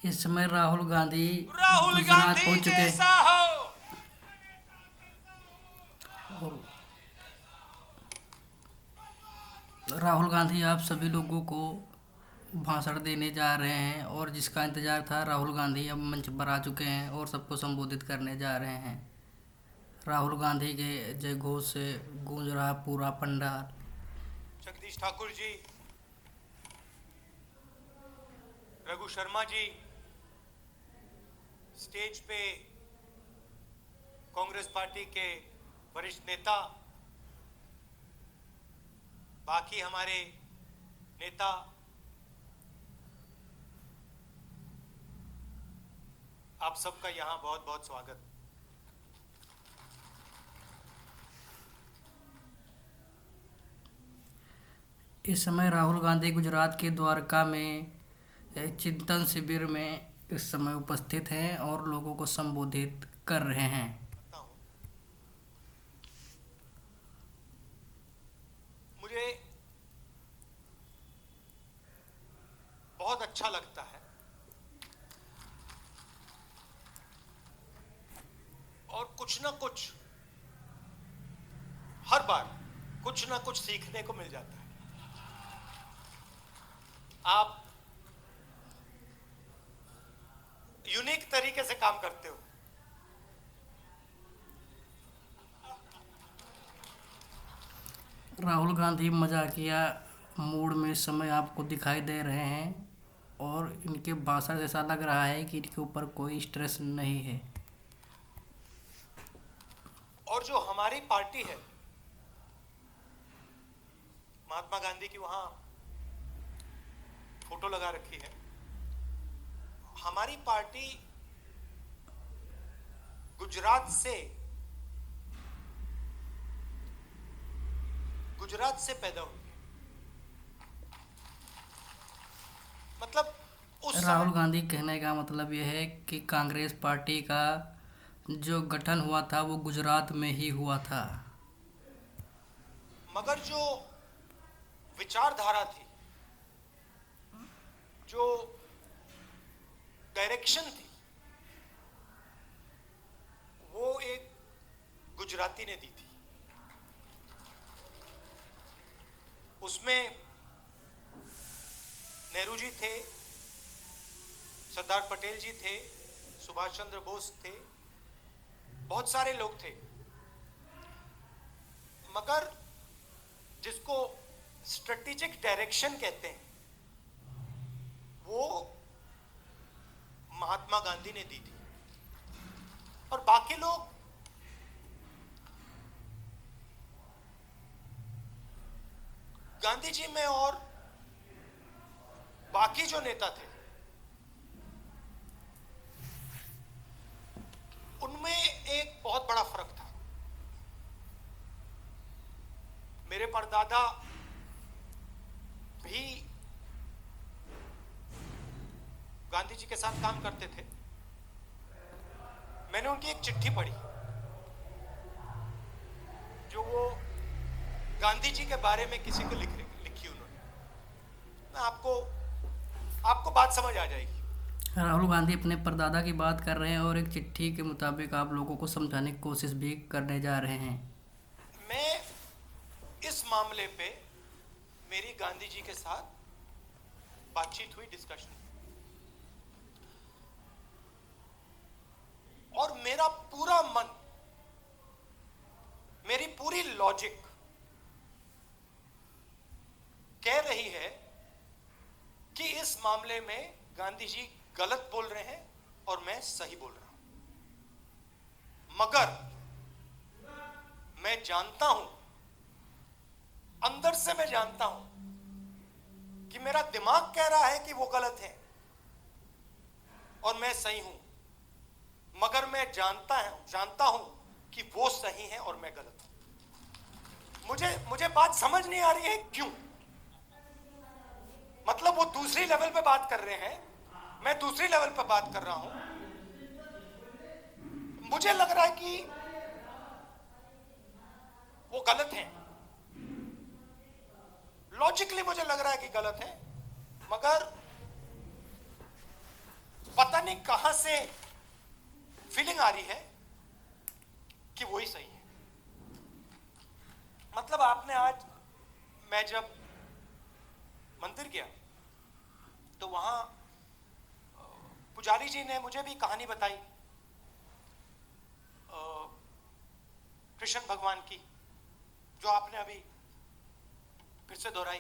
इस समय राहुल गांधी राहुल गुजरात गांधी पहुंच चुके हैं। जैसा हो। और राहुल गांधी आप सभी लोगों को भाषण देने जा रहे हैं और जिसका इंतजार था, राहुल गांधी अब मंच पर आ चुके हैं और सबको संबोधित करने जा रहे हैं। राहुल गांधी के जय घोष से गूंज रहा पूरा पंडाल। जगदीश ठाकुर जी, रघु शर्मा जी, स्टेज पे कांग्रेस पार्टी के वरिष्ठ नेता, बाकी हमारे नेता, आप सबका यहां बहुत बहुत स्वागत। इस समय राहुल गांधी गुजरात के द्वारका में एक चिंतन शिविर में इस समय उपस्थित हैं और लोगों को संबोधित कर रहे हैं। करता हूं, मुझे बहुत अच्छा लगता है और कुछ ना कुछ, हर बार कुछ ना कुछ सीखने को मिल जाता है। आप यूनिक तरीके से काम करते हो। राहुल गांधी मजाकिया मूड में इस समय आपको दिखाई दे रहे हैं और इनके भाषण से ऐसा लग रहा है कि इनके ऊपर कोई स्ट्रेस नहीं है। और जो हमारी पार्टी है, महात्मा गांधी की वहां फोटो लगा रखी है। हमारी पार्टी गुजरात से पैदा हुई है। मतलब उस राहुल समय, गांधी कहने का मतलब यह है कि कांग्रेस पार्टी का जो गठन हुआ था वो गुजरात में ही हुआ था। मगर जो विचारधारा थी, जो डायरेक्शन थी, वो एक गुजराती ने दी थी। उसमें नेहरू जी थे, सरदार पटेल जी थे, सुभाष चंद्र बोस थे, बहुत सारे लोग थे। मगर जिसको स्ट्रेटेजिक डायरेक्शन कहते हैं, वो महात्मा गांधी ने दी थी। और बाकी लोग गांधी जी में और बाकी जो नेता थे, उनमें एक बहुत बड़ा फर्क था। मेरे परदादा भी गांधी जी के साथ काम करते थे। मैंने उनकी एक चिट्ठी पढ़ी जो वो गांधी जी के बारे में किसी को लिखी उन्होंने। मैं आपको बात समझ आ जाएगी। राहुल गांधी अपने परदादा की बात कर रहे हैं और एक चिट्ठी के मुताबिक आप लोगों को समझाने की कोशिश भी करने जा रहे हैं। मैं इस मामले पे मेरी गांधी जी के साथ बातचीत हुई, डिस्कशन, और मेरा पूरा मन, मेरी पूरी लॉजिक कह रही है कि इस मामले में गांधी जी गलत बोल रहे हैं और मैं सही बोल रहा हूं। मगर मैं जानता हूं, अंदर से मैं जानता हूं कि मेरा दिमाग कह रहा है कि वो गलत है और मैं सही हूं। मगर मैं जानता हूं कि वो सही है और मैं गलत हूं। मुझे बात समझ नहीं आ रही है क्यों। मतलब वो दूसरी लेवल पे बात कर रहे हैं, मैं दूसरी लेवल पे बात कर रहा हूं। मुझे लग रहा है कि वो गलत है, लॉजिकली मुझे लग रहा है कि गलत है, मगर पता नहीं कहां से फीलिंग आ रही है कि वही सही है। मतलब आपने आज, मैं जब मंदिर गया तो वहां पुजारी जी ने मुझे भी कहानी बताई कृष्ण भगवान की, जो आपने अभी फिर से दोहराई।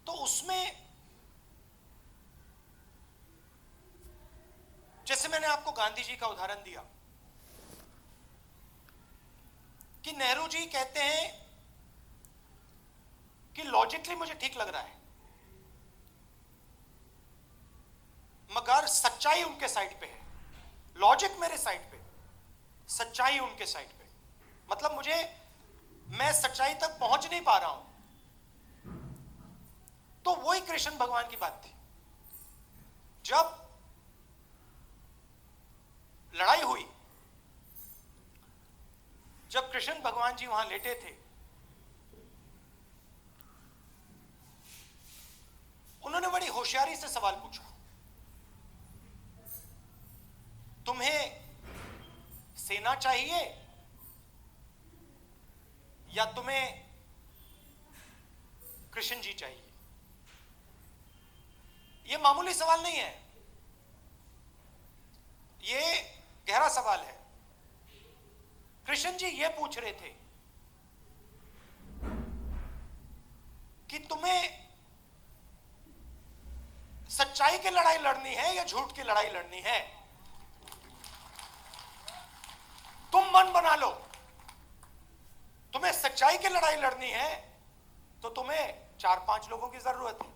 तो उसमें जैसे मैंने आपको गांधी जी का उदाहरण दिया कि नेहरू जी कहते हैं कि लॉजिकली मुझे ठीक लग रहा है, मगर सच्चाई उनके साइड पे है। लॉजिक मेरे साइड पे, सच्चाई उनके साइड पे। मतलब मैं सच्चाई तक पहुंच नहीं पा रहा हूं। तो वही कृष्ण भगवान की बात थी। जब लड़ाई हुई, जब कृष्ण भगवान जी वहां लेटे थे, उन्होंने बड़ी होशियारी से सवाल पूछा, तुम्हें सेना चाहिए या तुम्हें कृष्ण जी चाहिए? यह मामूली सवाल नहीं है, यह गहरा सवाल है। कृष्ण जी यह पूछ रहे थे कि तुम्हें सच्चाई की लड़ाई लड़नी है या झूठ की लड़ाई लड़नी है? तुम मन बना लो। तुम्हें सच्चाई की लड़ाई लड़नी है तो तुम्हें 4-5 लोगों की जरूरत है।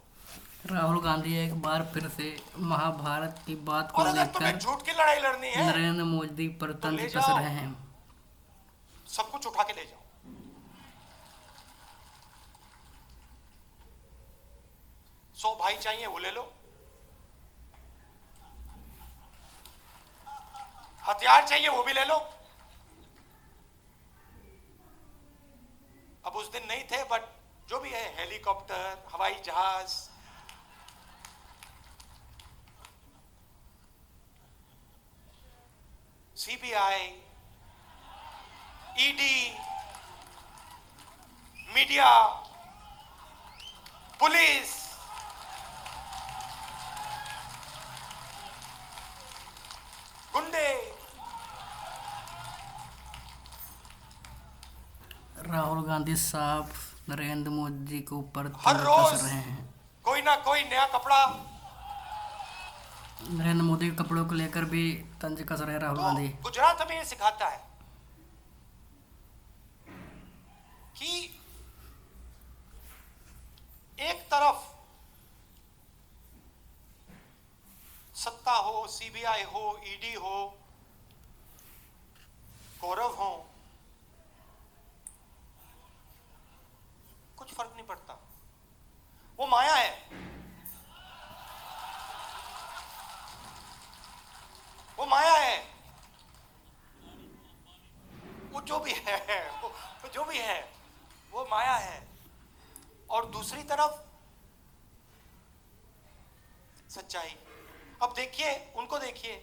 राहुल गांधी एक बार फिर से महाभारत की बात को और अगर तुम्हें लेकर झूठ की लड़ाई लड़नी है नरेंद्र मोदी पर तो ले तंज कस जाओ, रहे हैं। सब कुछ उठा के ले जाओ। 100 भाई चाहिए वो ले लो, हथियार चाहिए वो भी ले लो। अब उस दिन नहीं थे, बट जो भी है, हेलीकॉप्टर, हवाई जहाज, सीबीआई, ईडी, मीडिया, पुलिस, गुंडे। राहुल गांधी साहब नरेंद्र मोदी के ऊपर हर तंज रोज कस रहे हैं। कोई ना कोई नया कपड़ा। नरेंद्र मोदी के कपड़ों को लेकर भी तंज कस रहे हैं राहुल तो गांधी। गुजरात हमें ये सिखाता है कि एक तरफ सत्ता हो, सीबीआई हो, ईडी हो, गौरव हो, कुछ फर्क नहीं पड़ता। वो माया है। वो माया है। वो जो भी है, वो जो भी है, वो माया है। और दूसरी तरफ सच्चाई। अब देखिए, उनको देखिए,